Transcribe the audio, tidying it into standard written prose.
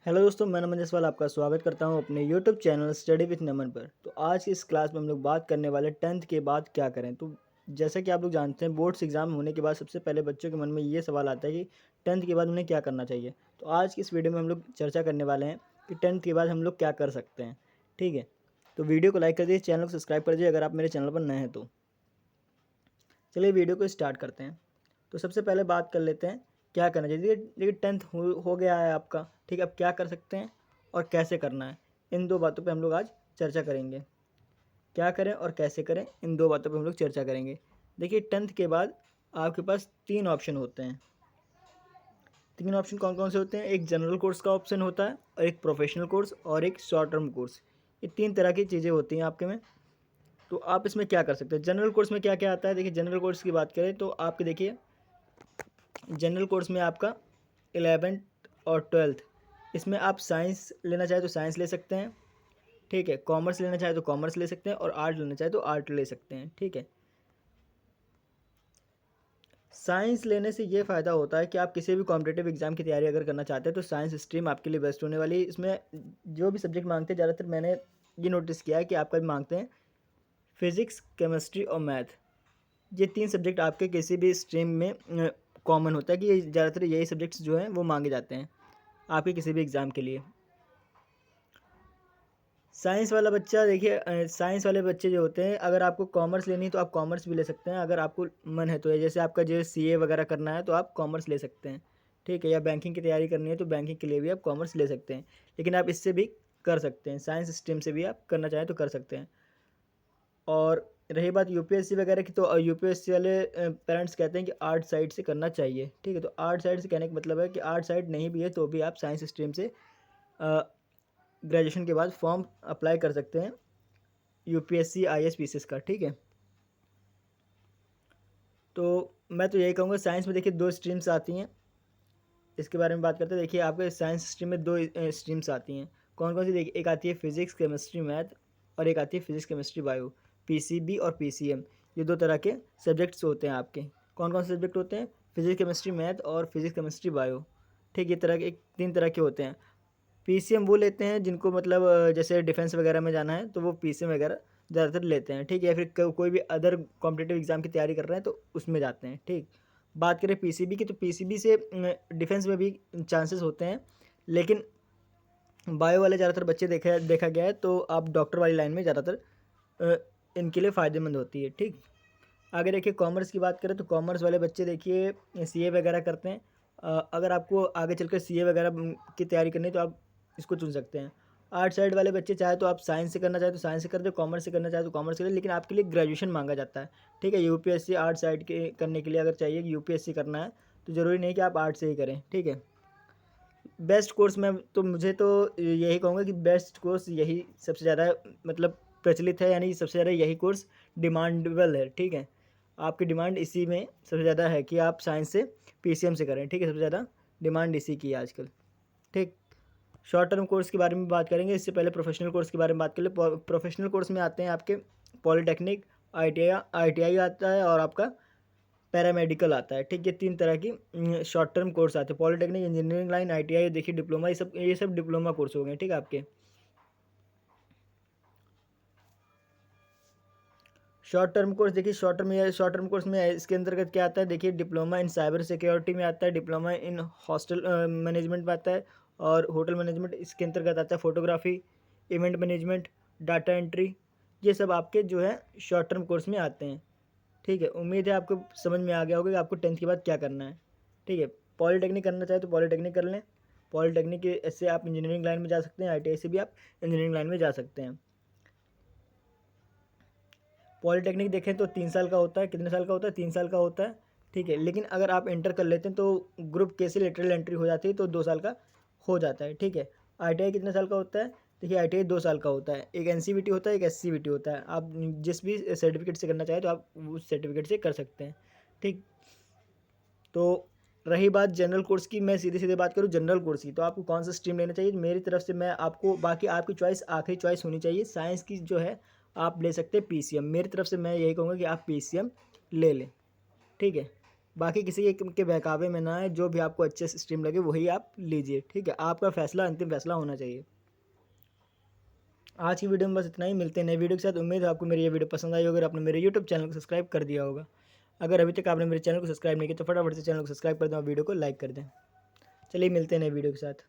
Hello दोस्तों, मैं नमन जायसवाल आपका स्वागत करता हूं अपने यूट्यूब चैनल स्टडी विथ नमन पर। तो आज की इस क्लास में हम लोग बात करने वाले 10th के बाद क्या करें। तो जैसा कि आप लोग जानते हैं, बोर्ड्स एग्जाम होने के बाद सबसे पहले बच्चों के मन में ये सवाल आता है कि 10th के बाद उन्हें क्या करना चाहिए। तो आज की इस वीडियो में हम लोग चर्चा करने वाले हैं कि 10th के बाद हम लोग क्या कर सकते हैं। ठीक है, तो वीडियो को लाइक कर दीजिए, चैनल को सब्सक्राइब कर दीजिए अगर आप मेरे चैनल पर नए हैं तो। चलिए वीडियो को स्टार्ट करते हैं। तो सबसे पहले बात कर लेते हैं क्या करना चाहिए। देखिए 10th हो गया है आपका, ठीक है। अब क्या कर सकते हैं और कैसे करना है, इन दो बातों पे हम लोग आज चर्चा करेंगे। क्या करें और कैसे करें, इन दो बातों पे हम लोग चर्चा करेंगे। देखिए 10th के बाद आपके पास तीन ऑप्शन होते हैं। तीन ऑप्शन कौन कौन से होते हैं? एक जनरल कोर्स का ऑप्शन होता है, और एक प्रोफेशनल कोर्स, और एक शॉर्ट टर्म कोर्स। ये तीन तरह की चीज़ें होती हैं आपके में। तो आप इसमें क्या कर सकते हैं? जनरल कोर्स में क्या क्या आता है? देखिए जनरल कोर्स की बात करें तो आपके देखिए जनरल कोर्स में आपका 11th और 12th, इसमें आप साइंस लेना चाहे तो साइंस ले सकते हैं, ठीक है। कॉमर्स लेना चाहे तो कॉमर्स ले सकते हैं, और आर्ट लेना चाहे तो आर्ट ले सकते हैं, ठीक है। साइंस लेने से ये फ़ायदा होता है कि आप किसी भी कॉम्पिटेटिव एग्जाम की तैयारी अगर करना चाहते हैं तो साइंस स्ट्रीम आपके लिए बेस्ट होने वाली है। इसमें जो भी सब्जेक्ट मांगते हैं, ज़्यादातर मैंने ये नोटिस किया है कि आपका भी मांगते हैं फिज़िक्स, केमिस्ट्री और मैथ। ये तीन सब्जेक्ट आपके किसी भी स्ट्रीम में कॉमन होता है कि ये ज़्यादातर यही सब्जेक्ट्स जो हैं वो मांगे जाते हैं आपके किसी भी एग्ज़ाम के लिए। साइंस वाला बच्चा देखिए, साइंस वाले बच्चे जो होते हैं, अगर आपको कॉमर्स लेनी है तो आप कॉमर्स भी ले सकते हैं अगर आपको मन है तो। जैसे आपका जो सीए वगैरह करना है तो आप कॉमर्स ले सकते हैं, ठीक है। या बैंकिंग की तैयारी करनी है तो बैंकिंग के लिए भी आप कॉमर्स ले सकते हैं। लेकिन आप इससे भी कर सकते हैं, साइंस स्ट्रीम से भी आप करना चाहें तो कर सकते हैं। और रही बात यूपीएससी वगैरह की, तो यूपीएससी वाले पेरेंट्स कहते हैं कि आर्ट साइड से करना चाहिए, ठीक है। तो आर्ट साइड से कहने का मतलब है कि आर्ट साइड नहीं भी है तो भी आप साइंस स्ट्रीम से ग्रेजुएशन के बाद फॉर्म अप्लाई कर सकते हैं यूपीएससी आईएएस पीसीएस का, ठीक है। तो मैं तो यही कहूँगा, साइंस में देखिए दो स्ट्रीम्स आती हैं, इसके बारे में बात करते हैं। देखिए आपके साइंस स्ट्रीम में दो स्ट्रीम्स आती हैं। कौन कौन सी? देखिए एक आती है फिजिक्स केमिस्ट्री मैथ, और एक आती है फिजिक्स केमिस्ट्री बायो। पीसीबी और पीसीएम, ये दो तरह के सब्जेक्ट्स होते हैं आपके। कौन कौन से सब्जेक्ट होते हैं? फिजिक्स केमिस्ट्री मैथ और फिजिक्स केमिस्ट्री बायो, ठीक। ये तरह के तीन तरह के होते हैं। पीसीएम वो लेते हैं जिनको मतलब जैसे डिफेंस वगैरह में जाना है तो वो पीसीएम वगैरह ज़्यादातर लेते हैं, ठीक है। या फिर कोई भी अदर कॉम्पिटेटिव एग्जाम की तैयारी कर रहे हैं तो उसमें जाते हैं, ठीक। बात करें पीसीबी की, तो पीसीबी से डिफेंस में भी चांसेस होते हैं, लेकिन बायो वाले ज़्यादातर बच्चे देखा गया है तो आप डॉक्टर वाली लाइन में ज़्यादातर अ, इनके लिए फ़ायदेमंद होती है, ठीक। आगे देखिए कॉमर्स की बात करें तो कॉमर्स वाले बच्चे देखिए सीए वगैरह करते हैं। अगर आपको आगे चलकर सीए वगैरह की तैयारी करनी है तो आप इसको चुन सकते हैं। आर्ट साइड वाले बच्चे चाहे तो आप साइंस से करना चाहे तो साइंस से कर दे, कॉमर्स से करना चाहे तो कॉमर्स से करें, लेकिन आपके लिए ग्रेजुएशन मांगा जाता है, ठीक है। यूपीएससी आर्ट साइड के करने के लिए अगर चाहिए कि यूपीएससी करना है तो ज़रूरी नहीं कि आप आर्ट से ही करें, ठीक है। बेस्ट कोर्स में तो मुझे तो यही कहूँगा कि बेस्ट कोर्स यही सबसे ज़्यादा मतलब प्रचलित है, यानी सबसे ज़्यादा यही कोर्स डिमांडेबल है, ठीक है। आपकी डिमांड इसी में सबसे ज़्यादा है कि आप साइंस से पीसीएम से करें, ठीक है। सबसे ज़्यादा डिमांड इसी की है आजकल, ठीक। शॉर्ट टर्म कोर्स के बारे में बात करेंगे, इससे पहले प्रोफेशनल कोर्स के बारे में बात कर ले। प्रोफेशनल कोर्स में आते हैं आपके पॉलीटेक्निक, आईटीआई आता है, और आपका पैरामेडिकल आता है, ठीक। ये तीन तरह की शॉर्ट टर्म कोर्स आते हैं। पॉलीटेक्निक, इंजीनियरिंग लाइन, आईटीआई, देखिए डिप्लोमा, ये सब डिप्लोमा कोर्स हो गए, ठीक है आपके। शॉर्ट टर्म कोर्स देखिए, शॉर्ट टर्म कोर्स में इसके अंतर्गत क्या आता है? देखिए डिप्लोमा इन साइबर सिक्योरिटी में आता है, डिप्लोमा इन हॉस्टल मैनेजमेंट में आता है, और होटल मैनेजमेंट इसके अंतर्गत आता है। Photography, event management, data entry, ये सब आपके जो है शॉर्ट टर्म कोर्स में आते हैं, ठीक है। उम्मीद है आपको समझ में आ गया होगा कि आपको 10th के बाद क्या करना है, ठीक है। पॉलीटेक्निक करना चाहे तो पॉलीटेक्निक कर लें। पॉलीटेक्निक से आप इंजीनियरिंग लाइन में जा सकते हैं, आईटीआई से भी आप इंजीनियरिंग लाइन में जा सकते हैं। पॉलीटेक्निक देखें तो 3 साल का होता है। कितने साल का होता है? 3 साल का होता है, ठीक है। लेकिन अगर आप इंटर कर लेते हैं तो ग्रुप के से लेटरल एंट्री हो जाती है तो 2 साल का हो जाता है, ठीक है। आईटीआई कितने साल का होता है? देखिए आईटीआई 2 साल का होता है। एक एनसीवीटी होता है, एक एससीवीटी होता है। आप जिस भी सर्टिफिकेट से करना चाहें तो आप उस सर्टिफिकेट से कर सकते हैं, ठीक। तो रही बात जनरल कोर्स की, मैं सीधे सीधे बात करूँ जनरल कोर्स की, तो आपको कौन सा स्ट्रीम लेना चाहिए? मेरी तरफ से मैं आपको, बाकी आपकी चॉइस आखिरी चॉइस होनी चाहिए। साइंस की जो है आप ले सकते हैं पीसीएम। मेरी तरफ से मैं यही कहूँगा कि आप पीसीएम ले लें, ठीक है। बाकी किसी के बहकावे में ना आए, जो भी आपको अच्छे से स्ट्रीम लगे वही आप लीजिए, ठीक है। आपका फैसला अंतिम फैसला होना चाहिए। आज की वीडियो में बस इतना ही, मिलते हैं नई वीडियो के साथ। उम्मीद है आपको मेरी ये वीडियो पसंद आई होगी और आपने मेरे यूट्यूब चैनल को सब्सक्राइब कर दिया होगा। अगर अभी तक आपने मेरे चैनल को सब्सक्राइब नहीं किया तो फटाफट से चैनल को सब्सक्राइब कर दें और वीडियो को लाइक कर दें। चलिए मिलते हैं नई वीडियो के साथ।